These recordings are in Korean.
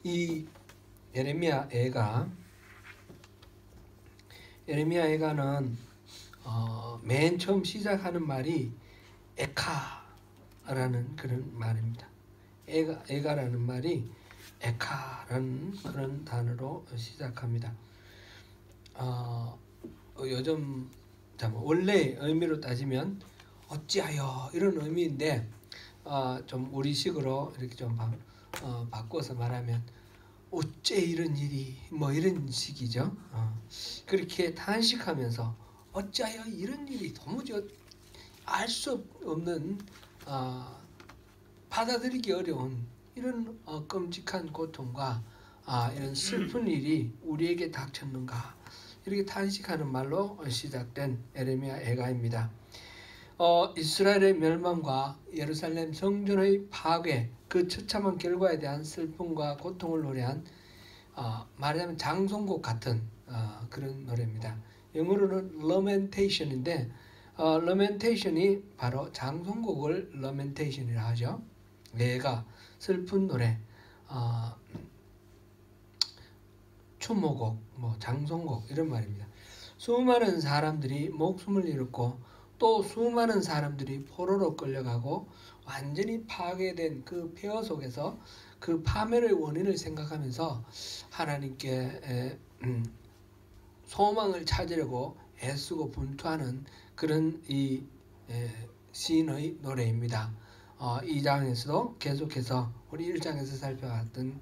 이 예레미야 애가는 맨 처음 시작하는 말이 에카라는 그런 말입니다. 애가라는 말이 에카라는 그런 단어로 시작합니다. 요즘 원래 의미로 따지면 어찌하여 이런 의미인데 좀 우리식으로 이렇게 좀 바꿔서 말하면 어째 이런 일이 뭐 이런 식이죠. 그렇게 탄식하면서 어찌하여 이런 일이 도무지 알 수 없는 받아들이기 어려운 이런 끔찍한 고통과 이런 슬픈 일이 우리에게 닥쳤는가 이렇게 탄식하는 말로 시작된 에레미야 애가입니다. 이스라엘의 멸망과 예루살렘 성전의 파괴 그 처참한 결과에 대한 슬픔과 고통을 노래한 말하자면 장송곡 같은 그런 노래입니다. 영어로는 lamentation인데 lamentation이 바로 장송곡을 lamentation이라 하죠. 애가 슬픈 노래, 추모곡, 장송곡 이런 말입니다. 수많은 사람들이 목숨을 잃었고 또 수많은 사람들이 포로로 끌려가고 완전히 파괴된 그 폐허 속에서 그 파멸의 원인을 생각하면서 하나님께 소망을 찾으려고 애쓰고 분투하는 그런 이 시인의 노래입니다. 2장에서도 계속해서 우리 1장에서 살펴봤던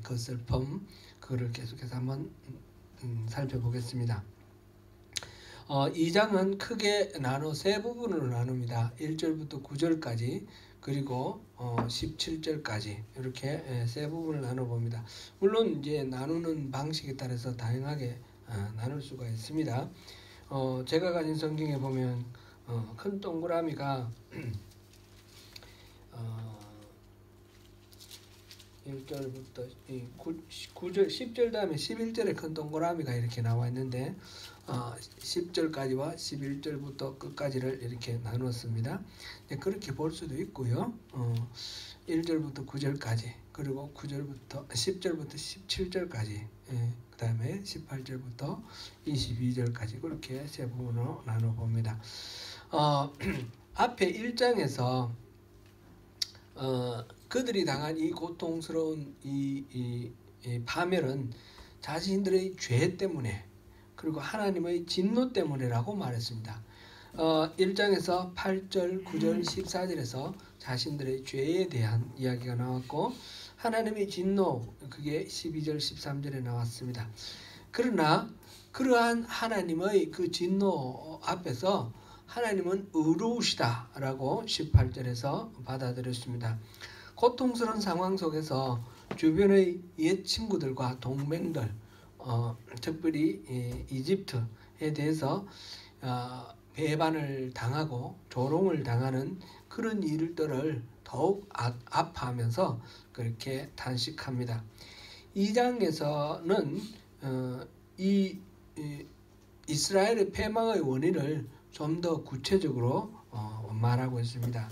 그 슬픔 그거를 계속해서 한번 살펴보겠습니다. 2장은 크게 나눠 세 부분으로 나눕니다. 1절부터 9절까지 그리고 17절까지 이렇게 세 부분을 나눠봅니다. 물론 이제 나누는 방식에 따라서 다양하게 나눌 수가 있습니다. 제가 가진 성경에 보면 큰 동그라미가 1절부터 9절, 10절 다음에 11절에 큰 동그라미가 이렇게 나와 있는데 10절까지와 11절부터 끝까지를 이렇게 나눴습니다. 그렇게 볼 수도 있고요. 1절부터 9절까지 그리고 10절부터 17절까지 그 다음에 18절부터 22절까지 그렇게 세 부분으로 나눠봅니다. 앞에 1장에서 그들이 당한 이 고통스러운 이 파멸은 자신들의 죄 때문에 그리고 하나님의 진노 때문이라고 말했습니다. 1장에서 8절, 9절, 14절에서 자신들의 죄에 대한 이야기가 나왔고 하나님의 진노 그게 12절, 13절에 나왔습니다. 그러나 그러한 하나님의 그 진노 앞에서 하나님은 의로우시다라고 18절에서 받아들였습니다. 고통스러운 상황 속에서 주변의 옛 친구들과 동맹들 특별히 이집트에 대해서 배반을 당하고 조롱을 당하는 그런 일들을 더욱 아파하면서 그렇게 탄식합니다. 2장에서는 이 이스라엘의 패망의 원인을 좀 더 구체적으로 말하고 있습니다.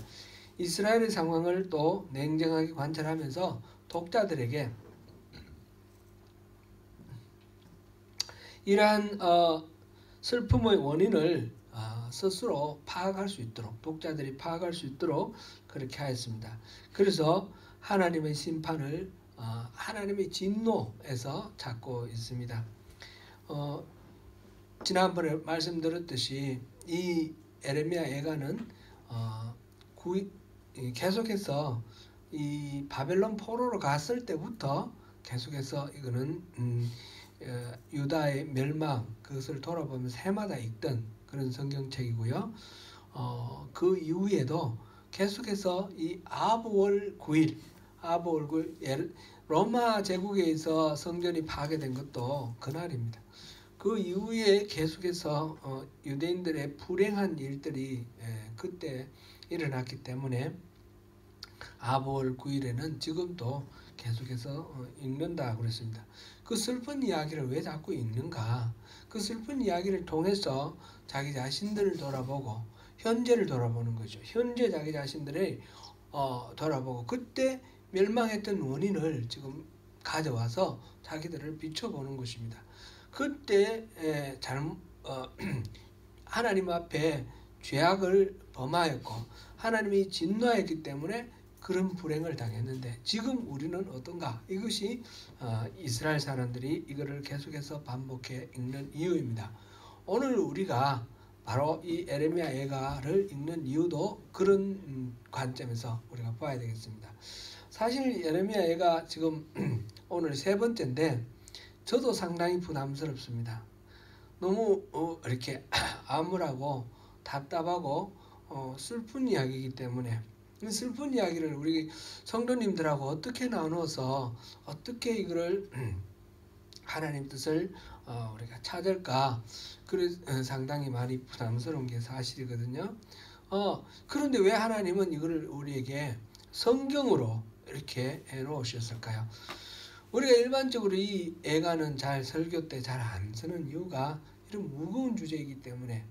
이스라엘의 상황을 또 냉정하게 관찰하면서 독자들에게 이러한 슬픔의 원인을 스스로 파악할 수 있도록 독자들이 파악할 수 있도록 그렇게 하였습니다. 그래서 하나님의 심판을 하나님의 진노에서 찾고 있습니다. 지난번에 말씀드렸듯이 이 에레미야 애가는 계속해서 이 바벨론 포로로 갔을 때부터 계속해서 이거는 유다의 멸망 그것을 돌아보면서 해마다 읽던 그런 성경책이고요. 그 이후에도 계속해서 이 아브월 9일 로마 제국에 의해서 성전이 파괴된 것도 그날입니다. 그 이후에 계속해서 유대인들의 불행한 일들이 그때 일어났기 때문에 아브월 9일에는 지금도 계속해서 읽는다 그랬습니다. 그 슬픈 이야기를 왜 자꾸 읽는가? 그 슬픈 이야기를 통해서 자기 자신들을 돌아보고 현재를 돌아보는 거죠. 현재 자기 자신들을 돌아보고 그때 멸망했던 원인을 지금 가져와서 자기들을 비춰보는 것입니다. 그때 하나님 앞에 죄악을 범하였고 하나님이 진노했기 때문에 그런 불행을 당했는데 지금 우리는 어떤가? 이것이 이스라엘 사람들이 이거를 계속해서 반복해 읽는 이유입니다. 오늘 우리가 바로 이 에레미야 애가를 읽는 이유도 그런 관점에서 우리가 봐야 되겠습니다. 사실 에레미야 애가 지금 오늘 3번째인데 저도 상당히 부담스럽습니다. 너무 이렇게 암울하고 답답하고 슬픈 이야기이기 때문에 이 슬픈 이야기를 우리 성도님들하고 어떻게 나누어서 어떻게 이거를 하나님 뜻을 우리가 찾을까, 그래 상당히 많이 부담스러운 게 사실이거든요. 그런데 왜 하나님은 이거를 우리에게 성경으로 이렇게 해놓으셨을까요? 우리가 일반적으로 이 애가는 잘 설교 때 잘 안 쓰는 이유가 이런 무거운 주제이기 때문에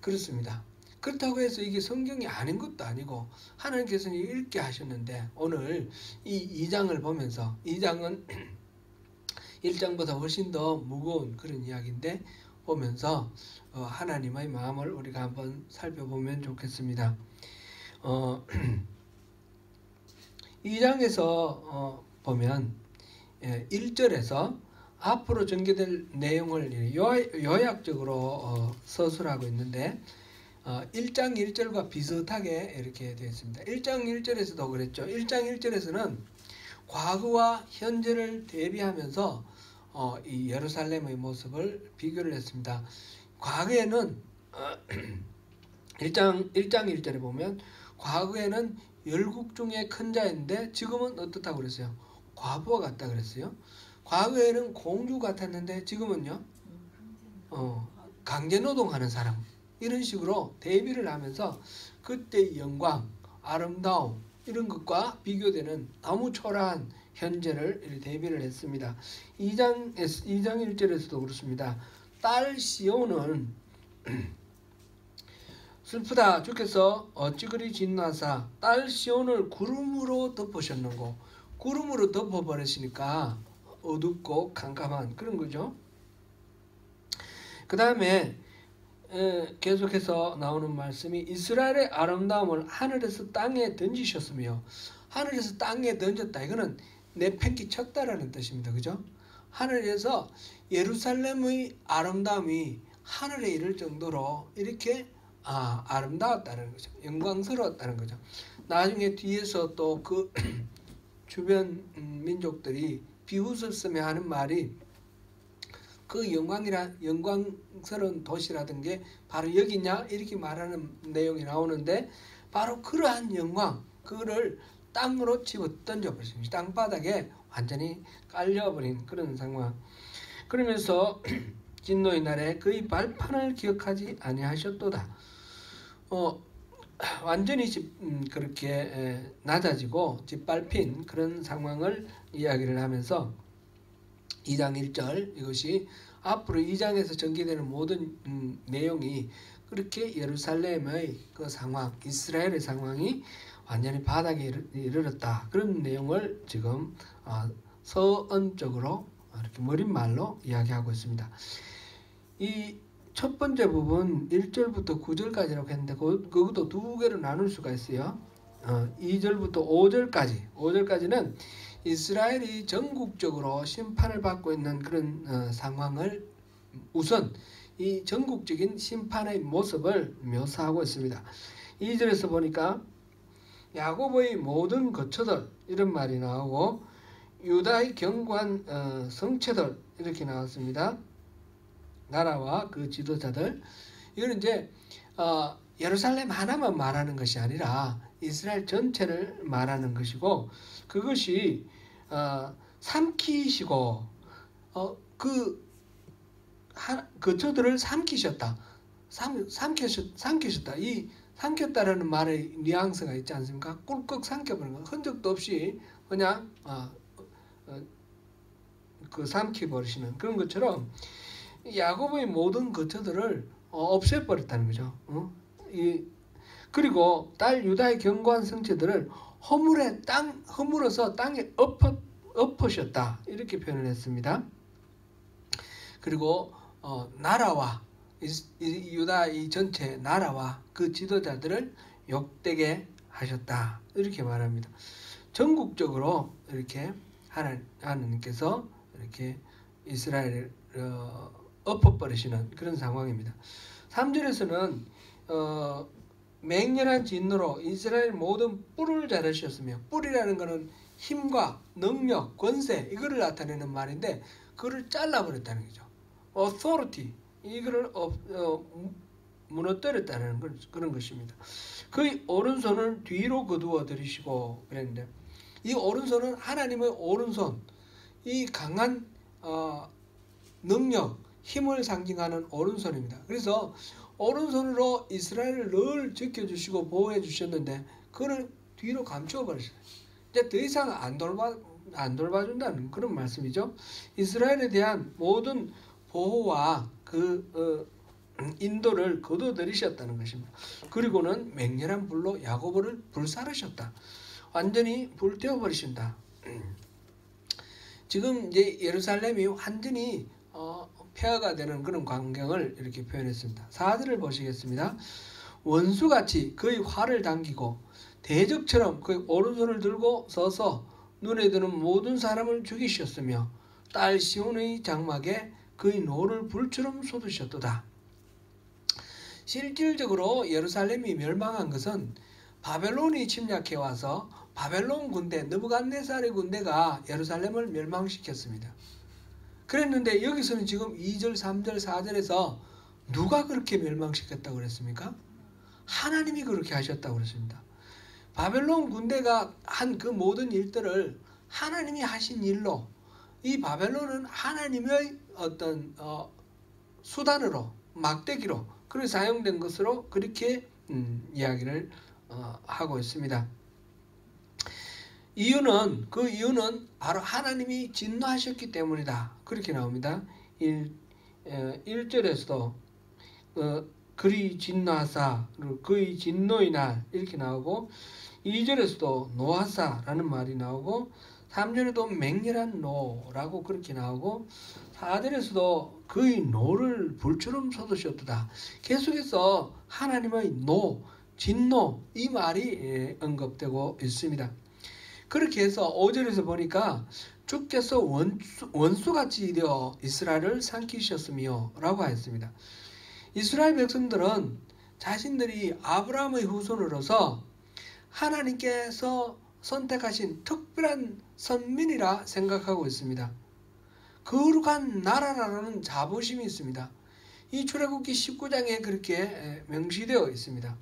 그렇습니다. 그렇다고 해서 이게 성경이 아닌 것도 아니고 하나님께서는 읽게 하셨는데 오늘 이 2장을 보면서 2장은 1장보다 훨씬 더 무거운 그런 이야기인데 보면서 하나님의 마음을 우리가 한번 살펴보면 좋겠습니다. 2장에서 보면 1절에서 앞으로 전개될 내용을 요약적으로 서술하고 있는데 1장 1절과 비슷하게 이렇게 되어 있습니다. 1장 1절에서도 그랬죠. 1장 1절에서는 과거와 현재를 대비하면서 이 예루살렘의 모습을 비교를 했습니다. 과거에는 1장 1절에 보면 과거에는 열국 중에 큰 자였는데 지금은 어떻다고 그랬어요? 과부와 같다 그랬어요. 과거에는 공주 같았는데 지금은요? 강제노동하는 사람, 이런 식으로 대비를 하면서 그때의 영광, 아름다움 이런 것과 비교되는 너무 초라한 현재를 대비를 했습니다. 2장 1절에서도 그렇습니다. 딸 시온은 슬프다, 주께서 어찌 그리 진노하사 딸 시온을 구름으로 덮으셨는고. 구름으로 덮어버리시니까 어둡고 캄캄한 그런 거죠. 그 다음에 계속해서 나오는 말씀이 이스라엘의 아름다움을 하늘에서 땅에 던지셨으며, 하늘에서 땅에 던졌다, 이거는 내팽개 쳤다라는 뜻입니다. 그죠? 하늘에서 예루살렘의 아름다움이 하늘에 이를 정도로 이렇게 아름다웠다는 거죠. 영광스러웠다는 거죠. 나중에 뒤에서 또 그 주변 민족들이 비웃었으며 하는 말이 그 영광스러운 도시라든 게 바로 여기냐 이렇게 말하는 내용이 나오는데 바로 그러한 영광, 그거를 땅으로 집어 던져버렸습니다. 땅바닥에 완전히 깔려버린 그런 상황. 그러면서 진노의 날에 그의 발판을 기억하지 아니하셨도다. 완전히 그렇게 낮아지고 짓밟힌 그런 상황을 이야기를 하면서 2장 1절, 이것이 앞으로 2장에서 전개되는 모든 내용이 그렇게 예루살렘의 그 상황, 이스라엘의 상황이 완전히 바닥에 이르렀다, 그런 내용을 지금 서언적으로 이렇게 머릿말로 이야기하고 있습니다. 이 첫 번째 부분 1절부터 9절까지라고 했는데 그것도 두 개로 나눌 수가 있어요. 2절부터 5절까지는 이스라엘이 전국적으로 심판을 받고 있는 그런 상황을, 우선 이 전국적인 심판의 모습을 묘사하고 있습니다. 2절에서 보니까 야곱의 모든 거처들, 이런 말이 나오고 유다의 견고한 성체들, 이렇게 나왔습니다. 나라와 그 지도자들, 이건 이제 예루살렘 하나만 말하는 것이 아니라 이스라엘 전체를 말하는 것이고, 그것이 삼키시고 그저들을 삼키셨다. 삼키셨다. 이 삼켰다라는 말의 뉘앙스가 있지 않습니까? 꿀꺽 삼켜버리는 거, 흔적도 없이 그냥 그 삼켜버리시는 그런 것처럼 야곱의 모든 거처들을 없애버렸다는 거죠. 그리고 딸 유다의 견고한 성체들을 허물어서 땅에 엎으셨다, 이렇게 이렇게 표현을 했습니다. 그리고 나라와 유다 이 전체 나라와 그 지도자들을 욕되게 하셨다 이렇게 말합니다. 전국적으로 이렇게 하나님께서 이렇게 이스라엘을 엎어버리시는 그런 상황입니다. 3절에서는 맹렬한 진노로 이스라엘 모든 뿔을 자르셨으며, 뿔이라는 것은 힘과 능력, 권세 이거를 나타내는 말인데 그거를 잘라버렸다는 거죠. authority 이거를 무너뜨렸다는 그런 것입니다. 그의 오른손을 뒤로 거두어 들이시고 그랬는데, 이 오른손은 하나님의 오른손, 이 강한 능력, 힘을 상징하는 오른손입니다. 그래서 오른손으로 이스라엘을 늘 지켜주시고 보호해 주셨는데 그걸 뒤로 감추어 버리셨어요. 이제 더 이상 안 돌봐준다는 그런 말씀이죠. 이스라엘에 대한 모든 보호와 그 인도를 거둬들이셨다는 것입니다. 그리고는 맹렬한 불로 야고보를 불사르셨다. 완전히 불태워 버리신다. 지금 이제 예루살렘이 완전히 폐허가 되는 그런 광경을 이렇게 표현했습니다. 4절을 보시겠습니다. 원수같이 그의 활을 당기고 대적처럼 그의 오른손을 들고 서서 눈에 드는 모든 사람을 죽이셨으며 딸 시온의 장막에 그의 노를 불처럼 쏟으셨도다. 실질적으로 예루살렘이 멸망한 것은 바벨론이 침략해 와서 바벨론 군대, 느부갓네살의 군대가 예루살렘을 멸망시켰습니다. 그랬는데 여기서는 지금 2절, 3절, 4절에서 누가 그렇게 멸망시켰다고 그랬습니까? 하나님이 그렇게 하셨다고 그랬습니다. 바벨론 군대가 한 그 모든 일들을 하나님이 하신 일로, 이 바벨론은 하나님의 어떤 수단으로, 막대기로 그렇게 사용된 것으로 그렇게 이야기를 하고 있습니다. 그 이유는 바로 하나님이 진노하셨기 때문이다. 그렇게 나옵니다. 1절에서도 그리 진노하사, 그의 진노의 날 이렇게 나오고, 2절에서도 노하사라는 말이 나오고, 3절에도 맹렬한 노라고 그렇게 나오고, 4절에서도 그의 노를 불처럼 쏟으셨도다. 계속해서 하나님의 노, 진노 이 말이 언급되고 있습니다. 그렇게 해서 5절에서 보니까 주께서 원수같이 되어 이스라엘을 삼키셨으며 라고 하였습니다. 이스라엘 백성들은 자신들이 아브라함의 후손으로서 하나님께서 선택하신 특별한 선민이라 생각하고 있습니다. 거룩한 나라라는 자부심이 있습니다. 이 출애굽기 19장에 그렇게 명시되어 있습니다.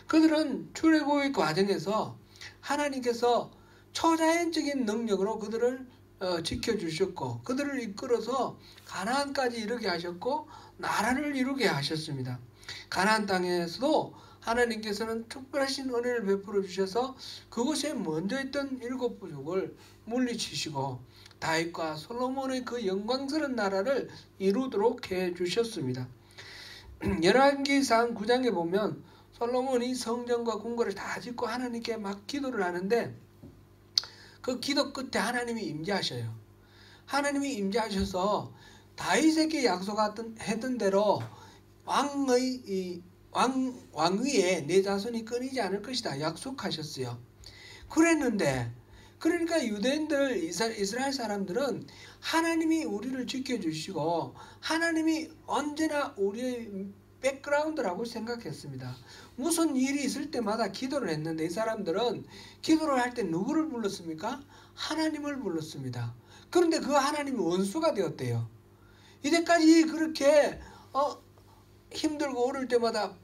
그들은 출애굽의 과정에서 하나님께서 초자연적인 능력으로 그들을 지켜주셨고 그들을 이끌어서 가나안까지 이르게 하셨고 나라를 이루게 하셨습니다. 가나안 땅에서도 하나님께서는 특별하신 은혜를 베풀어 주셔서 그곳에 먼저 있던 7부족을 물리치시고 다윗과 솔로몬의 그 영광스러운 나라를 이루도록 해주셨습니다. 열왕기상 9장에 보면 솔로몬이 성전과 궁궐을 다 짓고 하나님께 막 기도를 하는데 그 기도 끝에 하나님이 임재하셔요. 하나님이 임재하셔서 다윗에게 약속했던 대로 왕위에 내 자손이 끊이지 않을 것이다 약속하셨어요. 그랬는데 그러니까 유대인들 이스라엘 사람들은 하나님이 우리를 지켜주시고 하나님이 언제나 우리의 백그라운드라고 생각했습니다. 무슨 일이 있을 때마다 기도를 했는데 이 사람들은 기도를 할 때 누구를 불렀습니까? 하나님을 불렀습니다. 그런데 그 하나님이 원수가 되었대요. 이때까지 그렇게 힘들고 어려울 때마다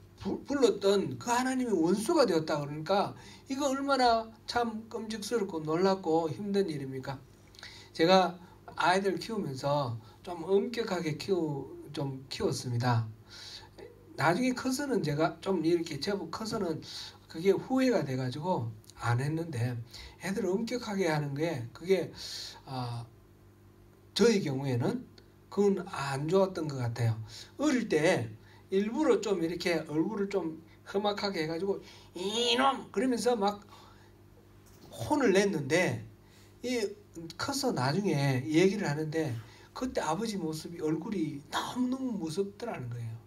불렀던 그 하나님이 원수가 되었다 그러니까 이거 얼마나 참 끔찍스럽고 놀랍고 힘든 일입니까? 제가 아이들 키우면서 좀 엄격하게 키웠습니다. 나중에 커서는 제가 좀 이렇게 제법 커서는 그게 후회가 돼가지고 안 했는데 애들을 엄격하게 하는 게 그게 저의 경우에는 그건 안 좋았던 것 같아요. 어릴 때 일부러 좀 이렇게 얼굴을 좀 험악하게 해가지고 이놈 그러면서 막 혼을 냈는데 이 커서 나중에 얘기를 하는데 그때 아버지 모습이 얼굴이 너무너무 무섭더라는 거예요.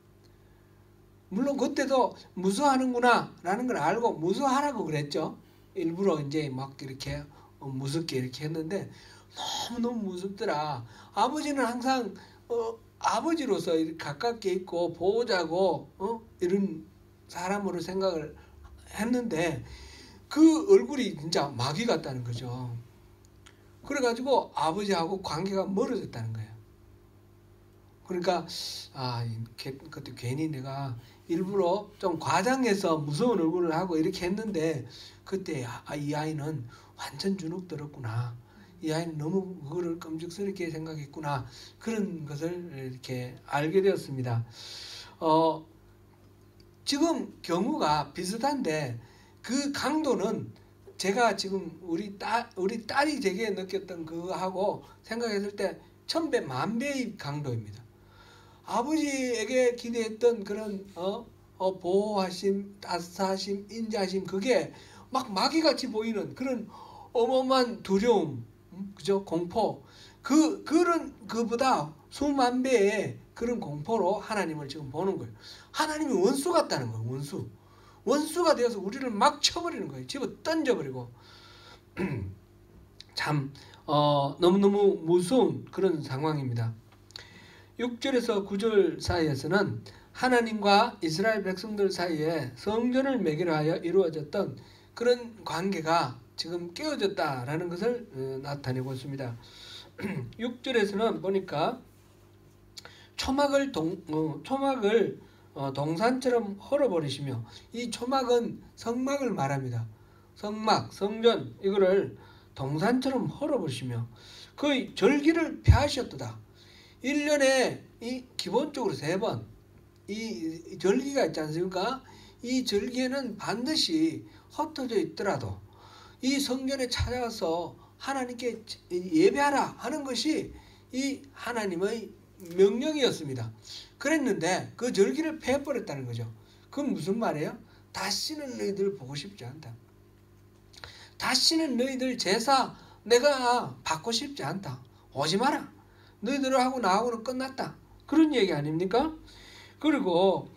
물론 그때도 무서워하는구나 라는 걸 알고 무서워하라고 그랬죠. 일부러 이제 막 이렇게 무섭게 이렇게 했는데 너무너무 무섭더라. 아버지는 항상 아버지로서 이렇게 가깝게 있고 보호자고 이런 사람으로 생각을 했는데 그 얼굴이 진짜 마귀 같다는 거죠. 그래가지고 아버지하고 관계가 멀어졌다는 거예요. 그러니까 그때 괜히 내가 일부러 좀 과장해서 무서운 얼굴을 하고 이렇게 했는데 그때 이 아이는 완전 주눅 들었구나. 이 아이는 너무 그거를 끔찍스럽게 생각했구나. 그런 것을 이렇게 알게 되었습니다. 지금 경우가 비슷한데 그 강도는 제가 지금 우리 딸이 제게 느꼈던 그거하고 생각했을 때 1000배, 10,000배의 강도입니다. 아버지에게 기대했던 그런 보호하심, 따스하심, 인자심 그게 막 마귀같이 보이는 그런 어마어마한 두려움, 그죠? 공포. 그런 그보다 수만 배의 그런 공포로 하나님을 지금 보는 거예요. 하나님이 원수 같다는 거예요. 원수. 원수가 되어서 우리를 막 쳐버리는 거예요. 집어 던져버리고. 참 너무너무 무서운 그런 상황입니다. 6절에서 9절 사이에서는 하나님과 이스라엘 백성들 사이에 성전을 매개로 하여 이루어졌던 그런 관계가 지금 깨어졌다라는 것을 나타내고 있습니다. 6절에서는 보니까 초막을 동산처럼 헐어버리시며, 이 초막은 성막을 말합니다. 성막, 성전 이거를 동산처럼 헐어버리시며 그 절기를 폐하셨도다. 1년에 이 기본적으로 3번 이 절기가 있지 않습니까? 이 절기에는 반드시 흩어져 있더라도 이 성전에 찾아와서 하나님께 예배하라 하는 것이 이 하나님의 명령이었습니다. 그랬는데 그 절기를 폐해버렸다는 거죠. 그건 무슨 말이에요? 다시는 너희들 보고 싶지 않다. 다시는 너희들 제사 내가 받고 싶지 않다. 오지 마라. 너희들하고 나하고는 끝났다. 그런 얘기 아닙니까? 그리고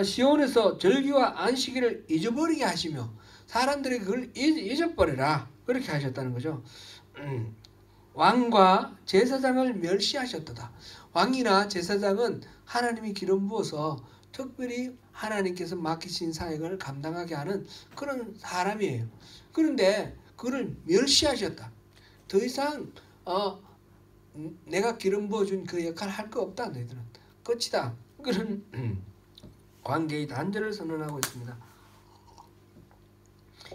시온에서 절기와 안식일을 잊어버리게 하시며 사람들이 그걸 잊어버리라. 그렇게 하셨다는 거죠. 왕과 제사장을 멸시하셨도다. 왕이나 제사장은 하나님이 기름 부어서 특별히 하나님께서 맡기신 사역을 감당하게 하는 그런 사람이에요. 그런데 그를 멸시하셨다. 더 이상 내가 기름 부어준 그 역할을 할 거 없다. 너희들은 끝이다. 그런 관계의 단절을 선언하고 있습니다.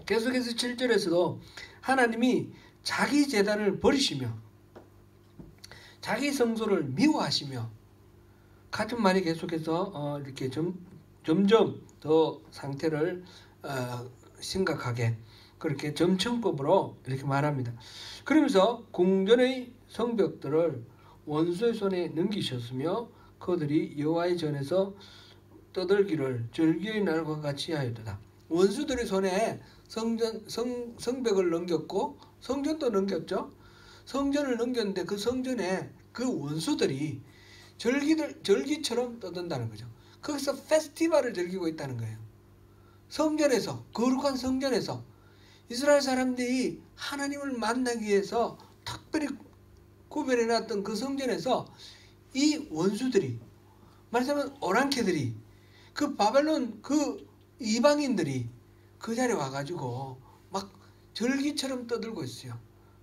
계속해서 7절에서도 하나님이 자기 제단을 버리시며 자기 성소를 미워하시며 같은 말이 계속해서 이렇게 점점 더 상태를 심각하게 그렇게 점층법으로 이렇게 말합니다. 그러면서 궁전의 성벽들을 원수의 손에 넘기셨으며 그들이 여호와의 전에서 떠들기를 절기의 날과 같이 하였도다. 원수들의 손에 성벽을 넘겼고 성전도 넘겼죠. 성전을 넘겼는데 그 성전에 그 원수들이 절기처럼 떠든다는 거죠. 거기서 페스티벌을 즐기고 있다는 거예요. 성전에서, 거룩한 성전에서 이스라엘 사람들이 하나님을 만나기 위해서 특별히 구별해놨던 그 성전에서 이 원수들이, 말하자면 오랑캐들이, 그 바벨론 그 이방인들이 그 자리에 와가지고 막 절기처럼 떠들고 있어요.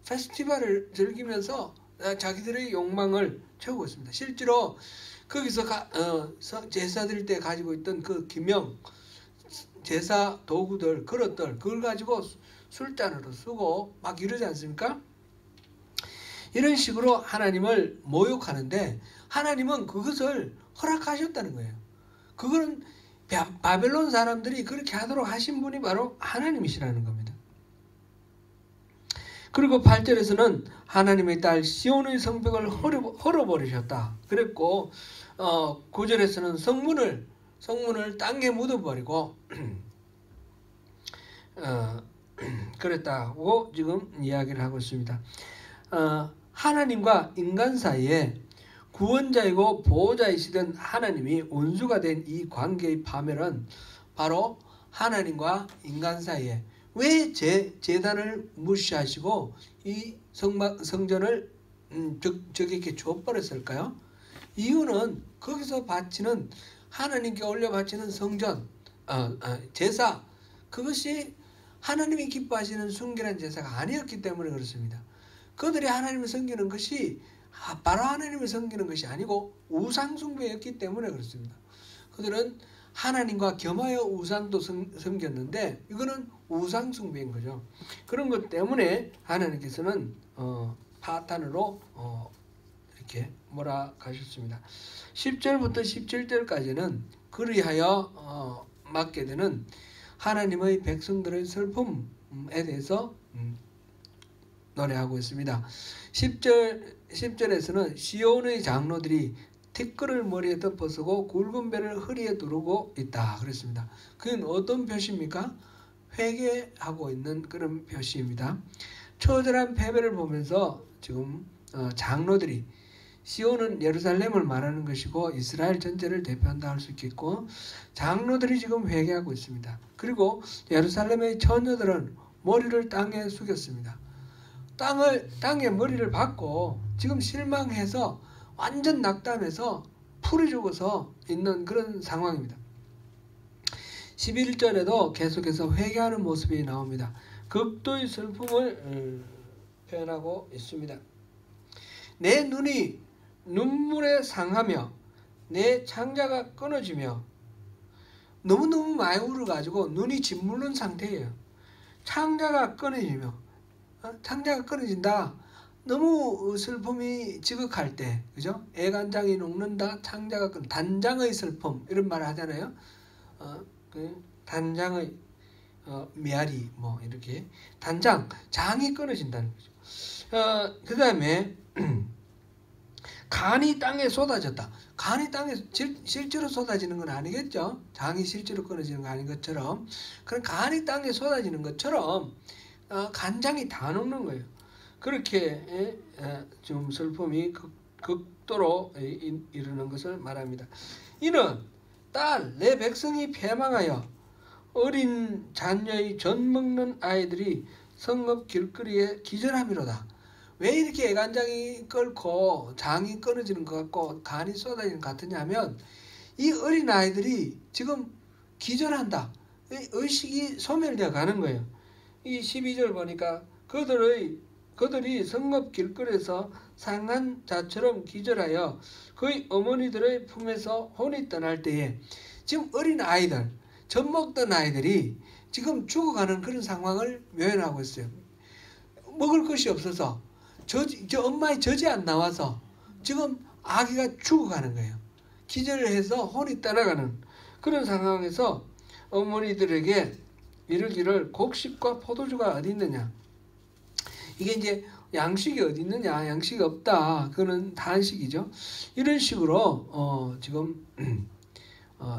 페스티벌을 즐기면서 자기들의 욕망을 채우고 있습니다. 실제로 거기서 제사 드릴 때 가지고 있던 그 기명, 제사 도구들, 그릇들, 그걸 가지고 술잔으로 쓰고 막 이러지 않습니까? 이런 식으로 하나님을 모욕하는데 하나님은 그것을 허락하셨다는 거예요. 그거는 바벨론 사람들이 그렇게 하도록 하신 분이 바로 하나님이시라는 겁니다. 그리고 8절에서는 하나님의 딸 시온의 성벽을 헐어버리셨다 그랬고 9절에서는 성문을 땅에 묻어버리고 그랬다고 지금 이야기를 하고 있습니다. 하나님과 인간 사이에 구원자이고 보호자이시던 하나님이 원수가 된 이 관계의 파멸은 바로 하나님과 인간 사이에 왜 제단을 무시하시고 이 성전을 저에게 줘버렸을까요? 이유는 거기서 바치는 하나님께 올려 바치는 성전, 제사, 그것이 하나님이 기뻐하시는 순결한 제사가 아니었기 때문에 그렇습니다. 그들이 하나님을 섬기는 것이 바로 하나님을 섬기는 것이 아니고 우상 숭배였기 때문에 그렇습니다. 그들은 하나님과 겸하여 우상도 섬겼는데 이거는 우상 숭배인 거죠. 그런 것 때문에 하나님께서는 파탄으로 이렇게 몰아가셨습니다. 10절부터 17절까지는 그리하여 맡게 되는 하나님의 백성들의 슬픔에 대해서 노래하고 있습니다. 10절에서는 시온의 장로들이 티끌을 머리에 덮어쓰고 굵은 배를 허리에 두르고 있다 그랬습니다. 그건 어떤 표시입니까? 회개하고 있는 그런 표시입니다. 처절한 패배를 보면서 지금 장로들이, 시온은 예루살렘을 말하는 것이고 이스라엘 전체를 대표한다 할 수 있겠고, 장로들이 지금 회개하고 있습니다. 그리고 예루살렘의 처녀들은 머리를 땅에 숙였습니다. 땅에 머리를 박고 지금 실망해서 완전 낙담해서 풀이 죽어서 있는 그런 상황입니다. 11절에도 계속해서 회개하는 모습이 나옵니다. 극도의 슬픔을 표현하고 있습니다. 내 눈이 눈물에 상하며 내 창자가 끊어지며, 너무너무 많이 울어가지고 눈이 짓무른 상태예요. 창자가 끊어지며, 창자가 끊어진다. 너무 슬픔이 지극할 때, 그죠? 애간장이 녹는다, 창자가 단장의 슬픔, 이런 말을 하잖아요. 단장의 메아리, 뭐 이렇게 장이 끊어진다는 거죠. 그 다음에 간이 땅에 쏟아졌다. 간이 땅에 실제로 쏟아지는 건 아니겠죠? 장이 실제로 끊어지는 거 아닌 것처럼, 그런 간이 땅에 쏟아지는 것처럼 간장이 다 녹는 거예요. 그렇게 좀 슬픔이 극도로 이르는 것을 말합니다. 이는 딸, 내 백성이 패망하여 어린 자녀의 젖 먹는 아이들이 성읍 길거리에 기절함이로다. 왜 이렇게 애간장이 끓고 장이 끊어지는 것 같고 간이 쏟아지는 것 같으냐면, 이 어린 아이들이 지금 기절한다. 의식이 소멸되어 가는 거예요. 이 12절 보니까 그들이 성읍 길거리에서 상한 자처럼 기절하여 그의 어머니들의 품에서 혼이 떠날 때에, 지금 어린 아이들, 젖 먹던 아이들이 지금 죽어가는 그런 상황을 묘연하고 있어요. 먹을 것이 없어서 저 엄마의 젖이 안 나와서 지금 아기가 죽어가는 거예요. 기절을 해서 혼이 떠나가는 그런 상황에서 어머니들에게 이르기를 곡식과 포도주가 어디 있느냐. 이게 이제 양식이 어디 있느냐, 양식이 없다, 그거는 단식이죠. 이런 식으로 지금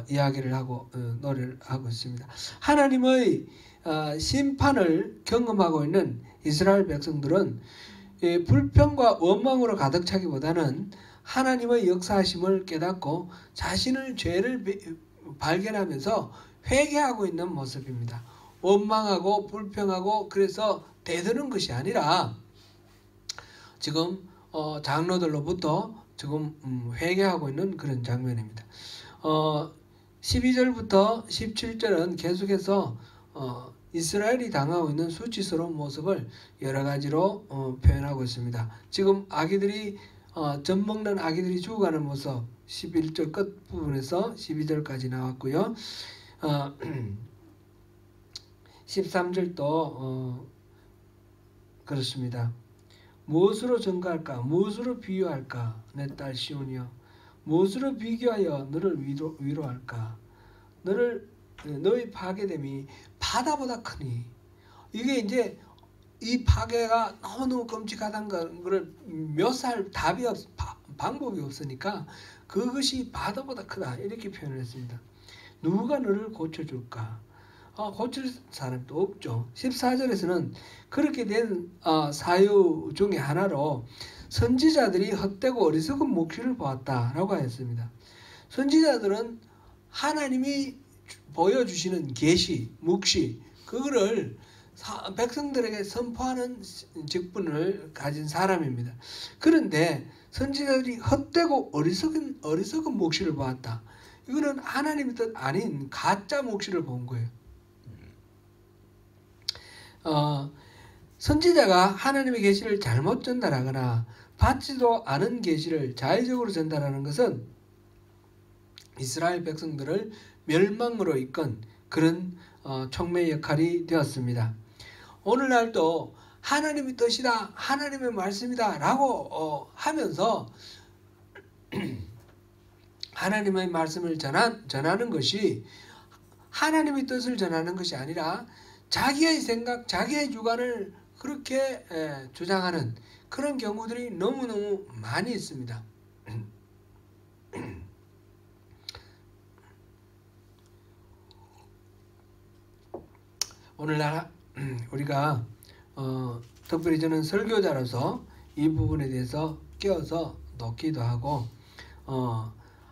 이야기를 하고 노래를 하고 있습니다. 하나님의 심판을 경험하고 있는 이스라엘 백성들은 불평과 원망으로 가득 차기보다는 하나님의 역사하심을 깨닫고 자신의 죄를 발견하면서 회개하고 있는 모습입니다. 원망하고 불평하고 그래서 대드는 것이 아니라 지금 장로들로부터 지금 회개하고 있는 그런 장면입니다. 12절부터 17절은 계속해서 이스라엘이 당하고 있는 수치스러운 모습을 여러 가지로 표현하고 있습니다. 지금 아기들이 젖 먹는 아기들이 죽어가는 모습 11절 끝부분에서 12절까지 나왔고요. 13절도 그렇습니다. 무엇으로 증거할까? 무엇으로 비유할까? 내 딸 시온이여, 무엇으로 비교하여 너를 위로할까? 너의 파괴됨이 바다보다 크니. 이게 이제 이 파괴가 너무너무 끔찍하다는 것을 묘사할 방법이 없으니까 그것이 바다보다 크다, 이렇게 표현을 했습니다. 누가 너를 고쳐줄까? 고칠 사람도 없죠. 14절에서는 그렇게 된 사유 중에 하나로 선지자들이 헛되고 어리석은 묵시를 보았다라고 하였습니다. 선지자들은 하나님이 보여주시는 계시, 묵시, 그거를 백성들에게 선포하는 직분을 가진 사람입니다. 그런데 선지자들이 헛되고 어리석은 묵시를 보았다. 이거는 하나님의 뜻 아닌 가짜 묵시를 본 거예요. 선지자가 하나님의 계시를 잘못 전달하거나 받지도 않은 계시를 자의적으로 전달하는 것은 이스라엘 백성들을 멸망으로 이끈 그런 촉매 역할이 되었습니다. 오늘날도 하나님의 뜻이다, 하나님의 말씀이다 라고 하면서 하나님의 말씀을 전하는 것이 하나님의 뜻을 전하는 것이 아니라 자기의 생각, 자기의 주관을 그렇게 주장하는 그런 경우들이 너무너무 많이 있습니다. 오늘날 우리가 특별히 저는 설교자로서 이 부분에 대해서 끼어서 놓기도 하고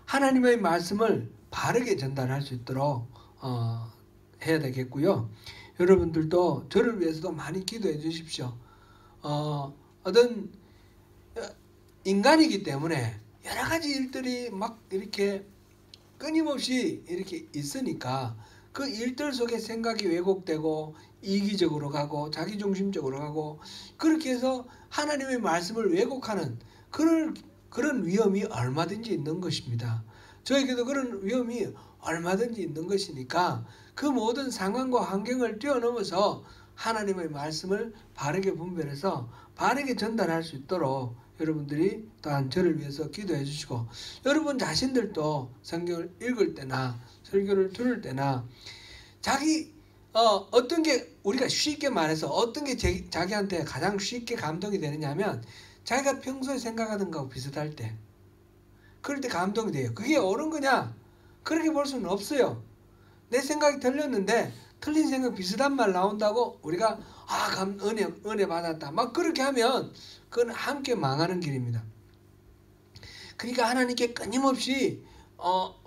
하나님의 말씀을 바르게 전달할 수 있도록 해야 되겠고요. 여러분들도 저를 위해서도 많이 기도해 주십시오. 어떤 인간이기 때문에 여러 가지 일들이 막 이렇게 끊임없이 이렇게 있으니까 그 일들 속에 생각이 왜곡되고 이기적으로 가고 자기중심적으로 가고 그렇게 해서 하나님의 말씀을 왜곡하는 그런 위험이 얼마든지 있는 것입니다. 저에게도 그런 위험이 얼마든지 있는 것이니까 그 모든 상황과 환경을 뛰어넘어서 하나님의 말씀을 바르게 분별해서 바르게 전달할 수 있도록 여러분들이 또한 저를 위해서 기도해 주시고 여러분 자신들도 성경을 읽을 때나 설교를 들을 때나 어떤 게 우리가 쉽게 말해서 어떤 게 자기한테 가장 쉽게 감동이 되느냐 하면 자기가 평소에 생각하던 거하고 비슷할 때 그럴 때 감동이 돼요. 그게 옳은 거냐? 그렇게 볼 수는 없어요. 내 생각이 틀렸는데 틀린 생각 비슷한 말 나온다고 우리가 은혜 받았다 막 그렇게 하면 그건 함께 망하는 길입니다. 그러니까 하나님께 끊임없이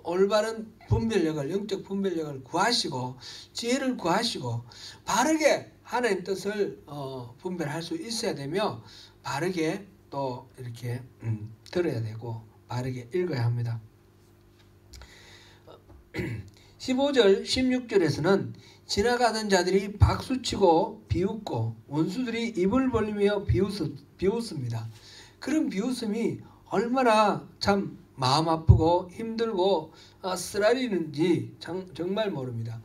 올바른 분별력을 영적 분별력을 구하시고 지혜를 구하시고 바르게 하나님 뜻을 분별할 수 있어야 되며 바르게 또 이렇게 들어야 되고 바르게 읽어야 합니다. 15절 16절에서는 지나가던 자들이 박수치고 비웃고 원수들이 입을 벌리며 비웃습니다. 그런 비웃음이 얼마나 참 마음 아프고 힘들고 쓰라리는지 정말 모릅니다.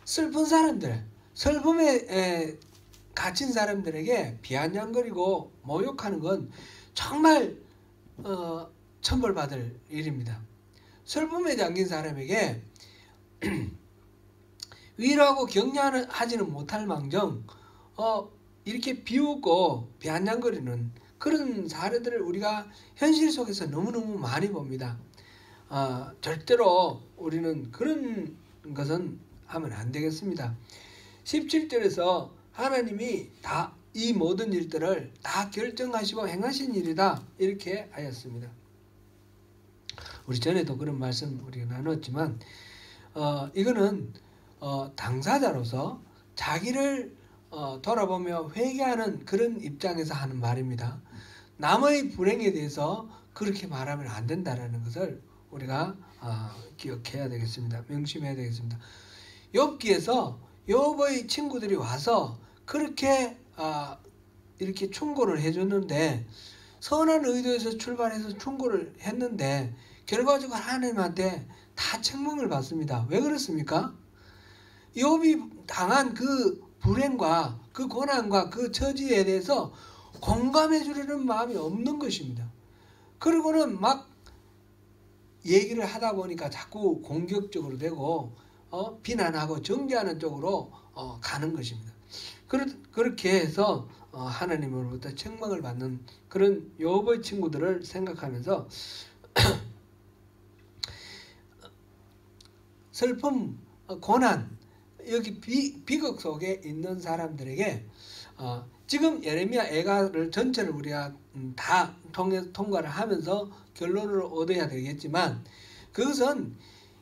슬픈 사람들, 슬픔에 갇힌 사람들에게 비아냥거리고 모욕하는 건 정말 천벌받을 일입니다. 슬픔에 잠긴 사람에게 위로하고 격려하지는 못할 망정 이렇게 비웃고 비아냥거리는 그런 사례들을 우리가 현실 속에서 너무너무 많이 봅니다. 절대로 우리는 그런 것은 하면 안 되겠습니다. 17절에서 하나님이 다 이 모든 일들을 다 결정하시고 행하신 일이다 이렇게 하였습니다. 우리 전에도 그런 말씀 우리가 나눴지만 이거는 당사자로서 자기를 돌아보며 회개하는 그런 입장에서 하는 말입니다. 남의 불행에 대해서 그렇게 말하면 안 된다는 것을 우리가 기억해야 되겠습니다. 명심해야 되겠습니다. 욥기에서 욥의 친구들이 와서 그렇게 이렇게 충고를 해줬는데 선한 의도에서 출발해서 충고를 했는데 결과적으로 하나님한테 다 책망을 받습니다. 왜 그렇습니까? 욥이 당한 그 불행과 그 고난과 그 처지에 대해서 공감해 주려는 마음이 없는 것입니다. 그리고는 막 얘기를 하다 보니까 자꾸 공격적으로 되고 비난하고 정죄하는 쪽으로 가는 것입니다. 그렇게 해서 하나님으로부터 책망을 받는 그런 욥의 친구들을 생각하면서 슬픔, 고난 여기 비극 속에 있는 사람들에게 지금 예레미야 애가를 전체를 우리가 다 통과를 하면서 결론을 얻어야 되겠지만, 그것은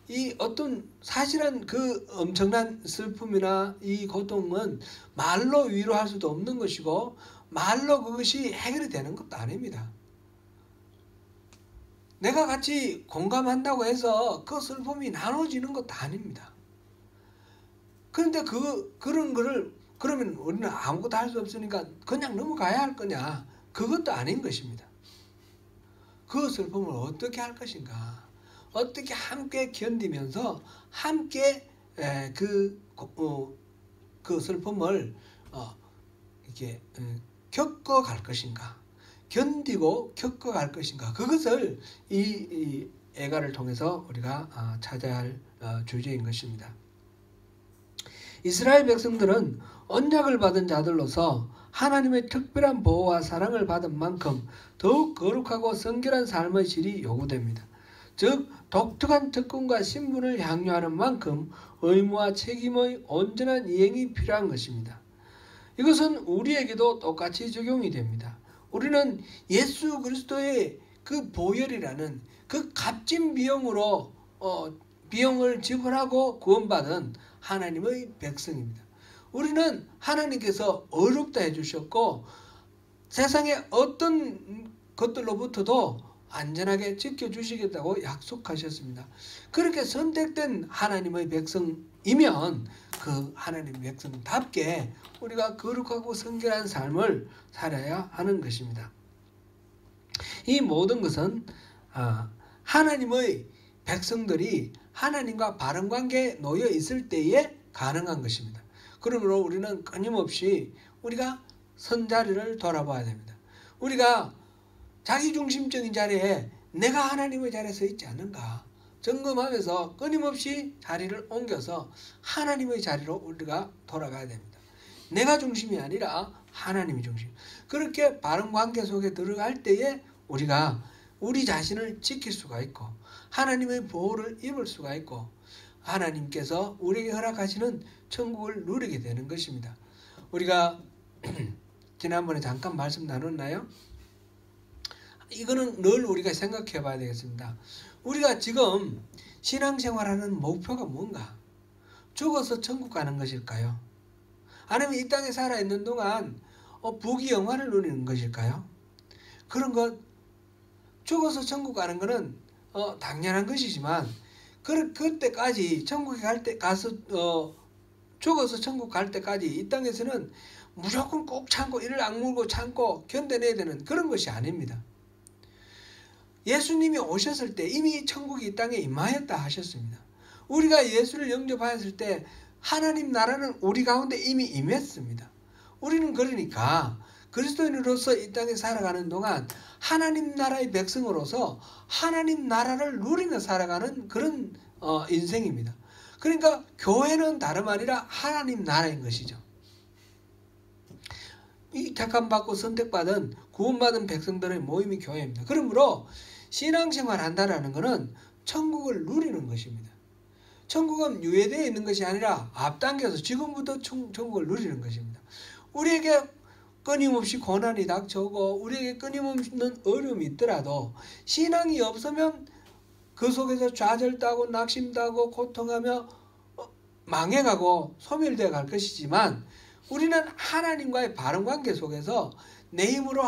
이 어떤 사실은 그 엄청난 슬픔이나 이 고통은 말로 위로할 수도 없는 것이고 말로 그것이 해결이 되는 것도 아닙니다. 내가 같이 공감한다고 해서 그 슬픔이 나눠지는 것도 아닙니다. 그런데 그런 거를 그러면 우리는 아무것도 할 수 없으니까 그냥 넘어가야 할 거냐? 그것도 아닌 것입니다. 그 슬픔을 어떻게 할 것인가? 어떻게 함께 견디면서 함께 그 슬픔을 이렇게 겪어갈 것인가? 견디고 겪어갈 것인가? 그것을 이 애가를 통해서 우리가 찾아야 할 주제인 것입니다. 이스라엘 백성들은 언약을 받은 자들로서 하나님의 특별한 보호와 사랑을 받은 만큼 더욱 거룩하고 성결한 삶의 질이 요구됩니다. 즉 독특한 특권과 신분을 향유하는 만큼 의무와 책임의 온전한 이행이 필요한 것입니다. 이것은 우리에게도 똑같이 적용이 됩니다. 우리는 예수 그리스도의 그 보혈이라는 그 값진 비용으로 비용을 지불하고 구원받은 하나님의 백성입니다. 우리는 하나님께서 어렵다 해주셨고 세상의 어떤 것들로부터도 안전하게 지켜주시겠다고 약속하셨습니다. 그렇게 선택된 하나님의 백성이면 그 하나님의 백성답게 우리가 거룩하고 성결한 삶을 살아야 하는 것입니다. 이 모든 것은 하나님의 백성들이 하나님과 바른 관계에 놓여 있을 때에 가능한 것입니다. 그러므로 우리는 끊임없이 우리가 선자리를 돌아봐야 됩니다. 우리가 자기중심적인 자리에 내가 하나님의 자리에 서 있지 않는가 점검하면서 끊임없이 자리를 옮겨서 하나님의 자리로 우리가 돌아가야 됩니다. 내가 중심이 아니라 하나님이 중심. 그렇게 바른 관계 속에 들어갈 때에 우리가 우리 자신을 지킬 수가 있고 하나님의 보호를 입을 수가 있고 하나님께서 우리에게 허락하시는 천국을 누리게 되는 것입니다. 우리가 지난번에 잠깐 말씀 나눴나요? 이거는 늘 우리가 생각해 봐야 되겠습니다. 우리가 지금 신앙생활하는 목표가 뭔가? 죽어서 천국 가는 것일까요? 아니면 이 땅에 살아있는 동안 부귀영화를 누리는 것일까요? 그런 것, 죽어서 천국 가는 것은 당연한 것이지만 그때까지 천국에 죽어서 천국 갈 때까지 이 땅에서는 무조건 꼭 참고 이를 악물고 참고 견뎌내야 되는 그런 것이 아닙니다. 예수님이 오셨을 때 이미 천국이 이 땅에 임하였다 하셨습니다. 우리가 예수를 영접하였을 때 하나님 나라는 우리 가운데 이미 임했습니다. 우리는 그러니까 그리스도인으로서 이 땅에 살아가는 동안 하나님 나라의 백성으로서 하나님 나라를 누리며 살아가는 그런 인생입니다. 그러니까 교회는 다름 아니라 하나님 나라인 것이죠. 이 택함받고 선택받은 구원받은 백성들의 모임이 교회입니다. 그러므로 신앙생활 한다는 것은 천국을 누리는 것입니다. 천국은 유예되어 있는 것이 아니라 앞당겨서 지금부터 천국을 누리는 것입니다. 우리에게 끊임없이 고난이 닥쳐오고 우리에게 끊임없는 어려움이 있더라도 신앙이 없으면 그 속에서 좌절하고 낙심하고 고통하며 망해가고 소멸되어 갈 것이지만 우리는 하나님과의 바른 관계 속에서 내 힘으로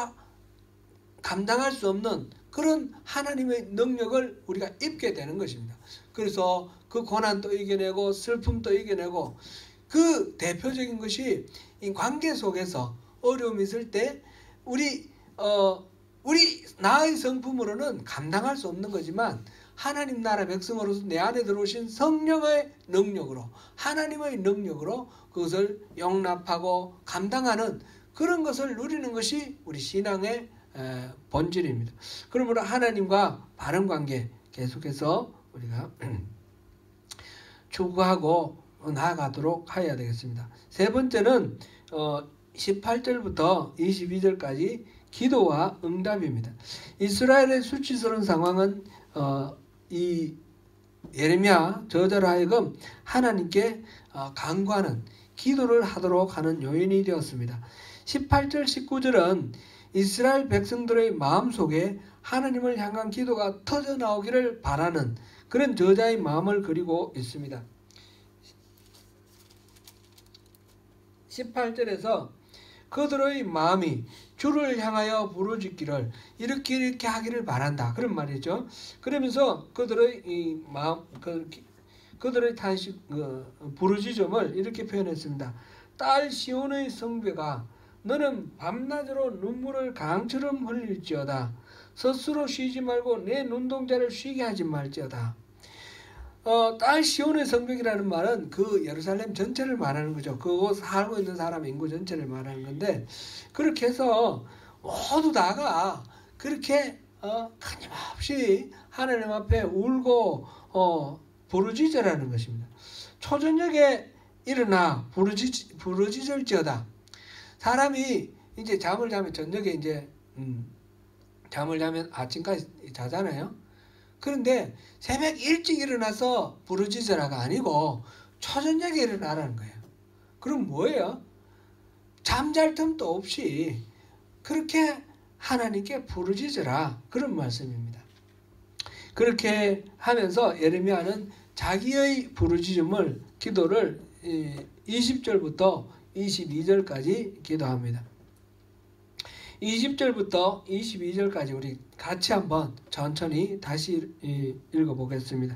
감당할 수 없는 그런 하나님의 능력을 우리가 입게 되는 것입니다. 그래서 그 고난도 이겨내고 슬픔도 이겨내고 그 대표적인 것이 이 관계 속에서 어려움이 있을 때 우리 나의 성품으로는 감당할 수 없는 거지만 하나님 나라 백성으로서 내 안에 들어오신 성령의 능력으로 하나님의 능력으로 그것을 용납하고 감당하는 그런 것을 누리는 것이 우리 신앙의 본질입니다. 그러므로 하나님과 바른 관계 계속해서 우리가 추구하고 나아가도록 해야 되겠습니다. 세 번째는 18절부터 22절까지 기도와 응답입니다. 이스라엘의 수치스러운 상황은 이 예레미야 저자로 하여금 하나님께 간구하는 기도를 하도록 하는 요인이 되었습니다. 18절 19절은 이스라엘 백성들의 마음속에 하나님을 향한 기도가 터져나오기를 바라는 그런 저자의 마음을 그리고 있습니다. 18절에서 그들의 마음이 주를 향하여 부르짖기를 이렇게 하기를 바란다. 그런 말이죠. 그러면서 그들의 이 마음, 그들의 탄식, 부르짖음을 이렇게 표현했습니다. 딸 시온의 성배가 너는 밤낮으로 눈물을 강처럼 흘릴지어다. 스스로 쉬지 말고 내 눈동자를 쉬게 하지 말지어다. 딸 시온의 성벽이라는 말은 그 예루살렘 전체를 말하는 거죠. 그곳 살고 있는 사람 인구 전체를 말하는 건데, 그렇게 해서 모두 다가 그렇게 끊임없이 하나님 앞에 울고 부르짖으라는 것입니다. 초저녁에 일어나 부르짖을지어다. 사람이 이제 잠을 자면 저녁에 이제 잠을 자면 아침까지 자잖아요. 그런데 새벽 일찍 일어나서 부르짖으라가 아니고 초저녁에 일어나라는 거예요. 그럼 뭐예요? 잠잘 틈도 없이 그렇게 하나님께 부르짖으라, 그런 말씀입니다. 그렇게 하면서 예레미야는 자기의 부르짖음을, 기도를 20절부터 22절까지 기도합니다. 20절부터 22절까지 우리 같이 한번 천천히 다시 읽어보겠습니다.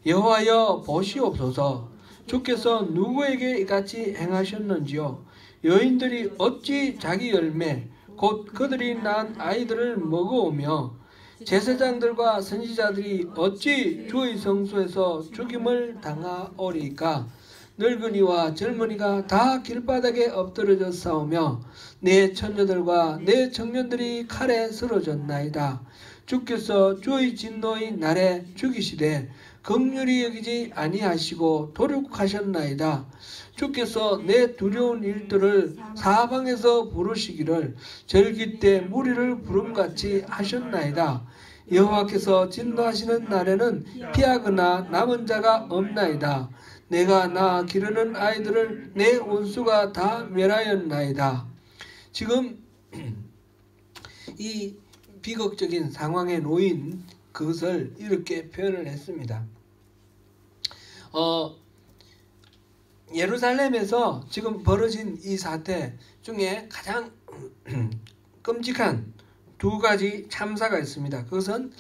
여호와여 보시옵소서. 주께서 누구에게 이같이 행하셨는지요. 여인들이 어찌 자기 열매 곧 그들이 낳은 아이들을 먹어오며 제사장들과 선지자들이 어찌 주의 성소에서 죽임을 당하오리까. 늙은이와 젊은이가 다 길바닥에 엎드러져 싸우며 내 처녀들과 내 청년들이 칼에 쓰러졌나이다. 주께서 주의 진노의 날에 죽이시되 긍휼히 여기지 아니하시고 도륙하셨나이다. 주께서 내 두려운 일들을 사방에서 부르시기를 절기 때 무리를 부름같이 하셨나이다. 여호와께서 진노하시는 날에는 피하거나 남은 자가 없나이다. 내가 낳아 기르는 아이들을 내 원수가 다 멸하였나이다. 지금 이 비극적인 상황에 놓인 그것을 이렇게 표현을 했습니다. 예루살렘에서 지금 벌어진 이 사태 중에 가장 끔찍한 두 가지 참사가 있습니다. 그것은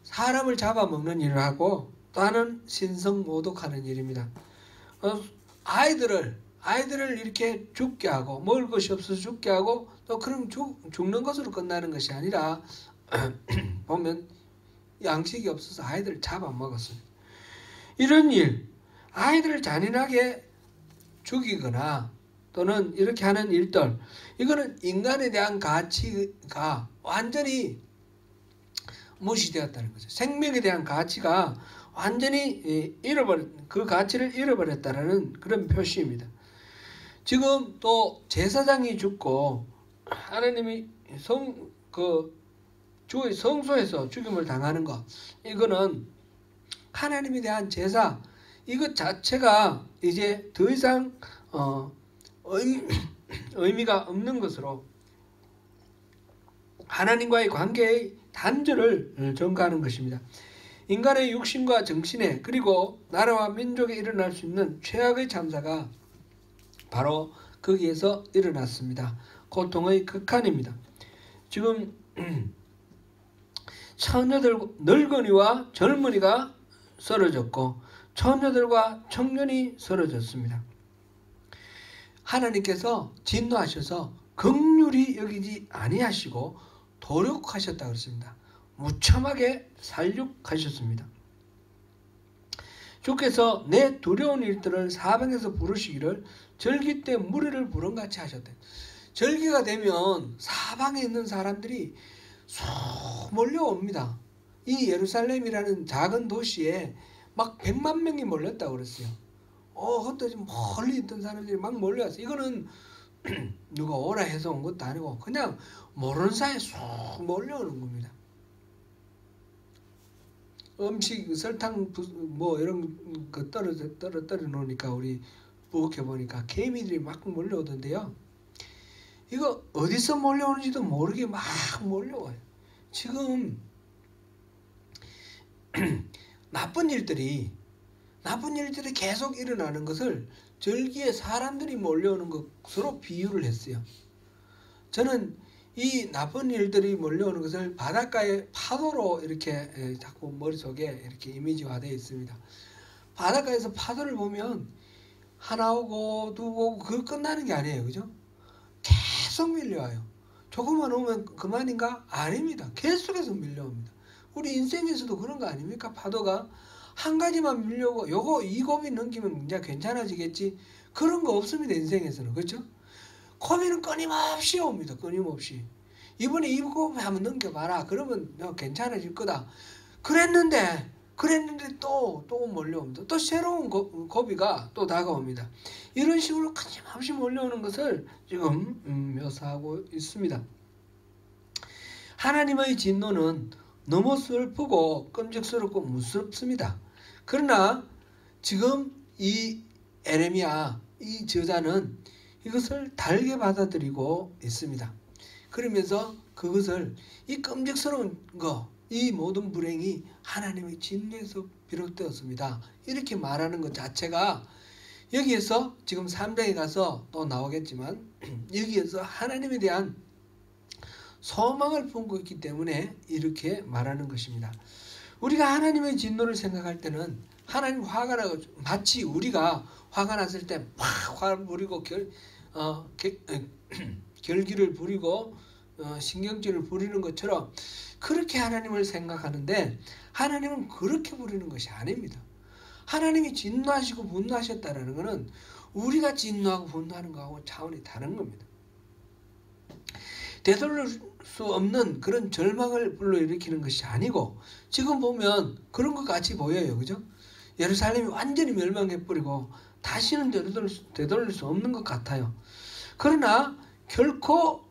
사람을 잡아먹는 일을 하고 또 하나는 신성 모독하는 일입니다. 아이들을 이렇게 죽게 하고 먹을 것이 없어서 죽게 하고 또 그럼 죽는 것으로 끝나는 것이 아니라 보면 양식이 없어서 아이들을 잡아먹었어요. 이런 일, 아이들을 잔인하게 죽이거나 또는 이렇게 하는 일들, 이거는 인간에 대한 가치가 완전히 무시되었다는 거죠. 생명에 대한 가치가 완전히 그 가치를 잃어버렸다는 그런 표시입니다. 지금 또 제사장이 죽고 하나님이 주의 성소에서 죽임을 당하는 것, 이거는 하나님에 대한 제사, 이것 자체가 이제 더 이상 의미가 없는 것으로 하나님과의 관계의 단절을 전가하는 것입니다. 인간의 육신과 정신에 그리고 나라와 민족에 일어날 수 있는 최악의 참사가 바로 거기에서 일어났습니다. 고통의 극한입니다. 지금 늙은이와 젊은이가 쓰러졌고 처녀들과 청년이 쓰러졌습니다. 하나님께서 진노하셔서 긍휼히 여기지 아니하시고 도륙하셨다 그랬습니다. 무참하게 살육하셨습니다. 주께서 내 두려운 일들을 사방에서 부르시기를 절기 때 무리를 부름같이 하셨대. 절기가 되면 사방에 있는 사람들이 쏙 몰려옵니다. 이 예루살렘이라는 작은 도시에 막 100만 명이 몰렸다고 그랬어요. 그때 멀리 있던 사람들이 막 몰려왔어요. 이거는 누가 오라 해서 온 것도 아니고 그냥 모르는 사이에 쏙 몰려오는 겁니다. 음식 설탕 뭐 이런 거 떨어 놓으니까 우리 부엌에 보니까 개미들이 막 몰려오던데요. 이거 어디서 몰려오는지도 모르게 막 몰려와요. 지금 나쁜 일들이 계속 일어나는 것을 절기에 사람들이 몰려오는 것으로 비유를 했어요. 저는 이 나쁜 일들이 몰려오는 것을 바닷가의 파도로 이렇게 자꾸 머릿속에 이렇게 이미지화되어 있습니다. 바닷가에서 파도를 보면 하나 오고 두 오고 그거 끝나는 게 아니에요. 그죠? 계속 밀려와요. 조금만 오면 그만인가? 아닙니다. 계속해서 밀려옵니다. 우리 인생에서도 그런 거 아닙니까? 파도가 한 가지만 밀려오고 이 고비 넘기면 이제 괜찮아지겠지. 그런 거 없습니다. 인생에서는. 그렇죠? 고비는 끊임없이 옵니다. 끊임없이. 이번에 이 고비 한번 넘겨봐라. 그러면 괜찮아질 거다. 그랬는데 또 몰려옵니다. 또 새로운 고비가 또 다가옵니다. 이런 식으로 끊임없이 몰려오는 것을 지금 묘사하고 있습니다. 하나님의 진노는 너무 슬프고 끔찍스럽고 무섭습니다. 그러나 지금 이 에레미야 이 저자는 이것을 달게 받아들이고 있습니다. 그러면서 그것을 이 끔찍스러운 거, 이 모든 불행이 하나님의 진노에서 비롯되었습니다. 이렇게 말하는 것 자체가 여기에서 지금 3장에 가서 또 나오겠지만 여기에서 하나님에 대한 소망을 품고 있기 때문에 이렇게 말하는 것입니다. 우리가 하나님의 진노를 생각할 때는 하나님 화가 나고 마치 우리가 화가 났을 때 막 화를 부리고 결기를 부리고 신경질을 부리는 것처럼 그렇게 하나님을 생각하는데 하나님은 그렇게 부리는 것이 아닙니다. 하나님이 진노하시고 분노하셨다는 것은 우리가 진노하고 분노하는 것하고 차원이 다른 겁니다. 되돌릴 수 없는 그런 절망을 불러일으키는 것이 아니고 지금 보면 그런 것 같이 보여요. 그죠? 예루살렘이 완전히 멸망해버리고 다시는 되돌릴 수 없는 것 같아요. 그러나 결코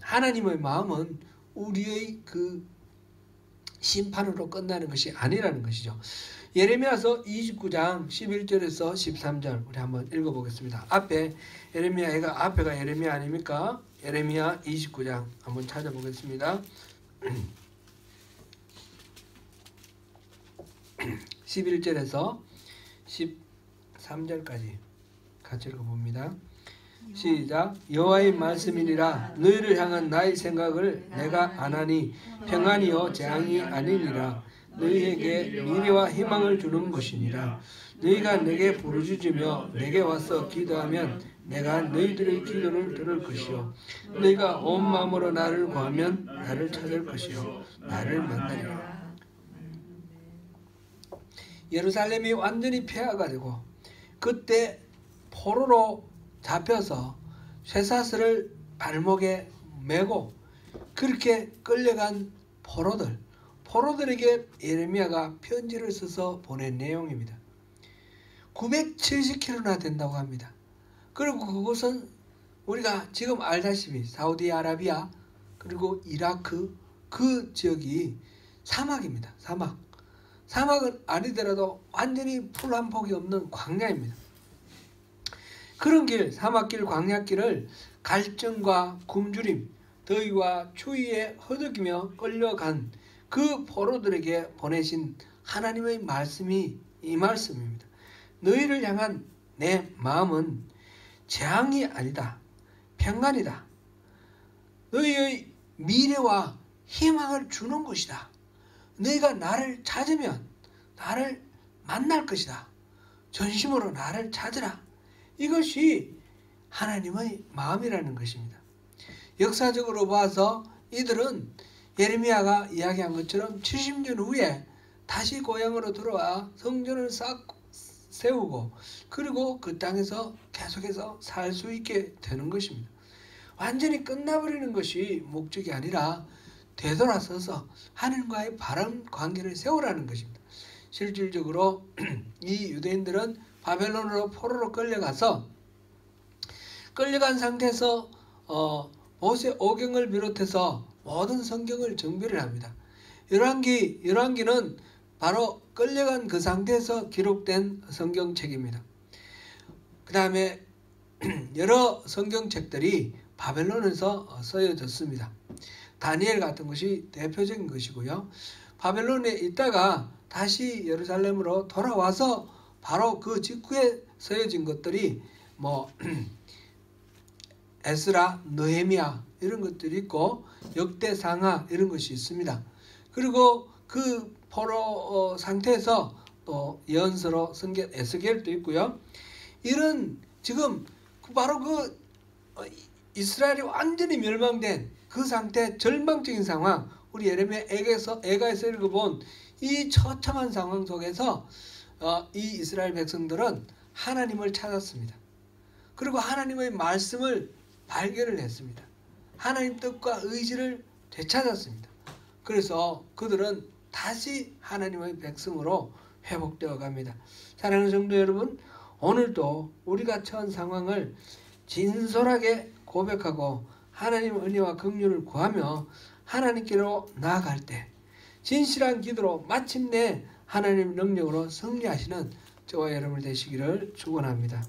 하나님의 마음은 우리의 그 심판으로 끝나는 것이 아니라는 것이죠. 예레미야서 29장 11절에서 13절 우리 한번 읽어보겠습니다. 앞에가 예레미야 아닙니까? 예레미야 29장 한번 찾아보겠습니다. 11절에서 13절까지 같이 읽어봅니다. 시작. 여호와의 말씀이니라. 너희를 향한 나의 생각을 내가 아나니 평안이요 재앙이 아니니라. 너희에게 미래와 희망을 주는 것이니라. 너희가 내게 부르짖으며 내게 와서 기도하면 내가 너희들의 기도를 들을 것이요 너희가 온 마음으로 나를 구하면 나를 찾을 것이요 나를 만나리라. 예루살렘이 완전히 폐하가 되고 그때 포로로 잡혀서 쇠사슬을 발목에 메고 그렇게 끌려간 포로들에게 예레미야가 편지를 써서 보낸 내용입니다. 970km나 된다고 합니다. 그리고 그곳은 우리가 지금 알다시피 사우디아라비아 그리고 이라크 그 지역이 사막입니다. 사막은 아니더라도 완전히 풀 한 폭이 없는 광야입니다. 그런 사막길 광야길을 갈증과 굶주림, 더위와 추위에 허덕이며 끌려간 그 포로들에게 보내신 하나님의 말씀이 이 말씀입니다. 너희를 향한 내 마음은 재앙이 아니다. 평안이다. 너희의 미래와 희망을 주는 것이다. 너희가 나를 찾으면 나를 만날 것이다. 전심으로 나를 찾으라. 이것이 하나님의 마음이라는 것입니다. 역사적으로 봐서 이들은 예레미야가 이야기한 것처럼 70년 후에 다시 고향으로 돌아와 성전을 세우고 그리고 그 땅에서 계속해서 살 수 있게 되는 것입니다. 완전히 끝나버리는 것이 목적이 아니라 되돌아서서 하나님과의 바른 관계를 세우라는 것입니다. 실질적으로 이 유대인들은 바벨론으로 포로로 끌려간 상태에서 모세 오경을 비롯해서 모든 성경을 정비를 합니다. 열왕기는 바로 끌려간 그 상태에서 기록된 성경책입니다. 그 다음에 여러 성경책들이 바벨론에서 쓰여졌습니다. 다니엘 같은 것이 대표적인 것이고요. 바벨론에 있다가 다시 예루살렘으로 돌아와서 바로 그 직후에 쓰여진 것들이 뭐 에스라, 느헤미야 이런 것들이 있고 역대상하 이런 것이 있습니다. 그리고 그 포로 상태에서 또 예언서로 성경 에스겔도 있고요. 이런 지금 바로 그 이스라엘이 완전히 멸망된 그 상태, 절망적인 상황, 우리 예레미야 애가에서 읽어본 이 처참한 상황 속에서 이 이스라엘 백성들은 하나님을 찾았습니다. 그리고 하나님의 말씀을 발견을 했습니다. 하나님 뜻과 의지를 되찾았습니다. 그래서 그들은 다시 하나님의 백성으로 회복되어 갑니다. 사랑하는 성도 여러분, 오늘도 우리가 처한 상황을 진솔하게 고백하고 하나님의 은혜와 긍휼을 구하며 하나님께로 나아갈 때 진실한 기도로 마침내 하나님 능력으로 승리하시는 저와 여러분 되시기를 축원합니다.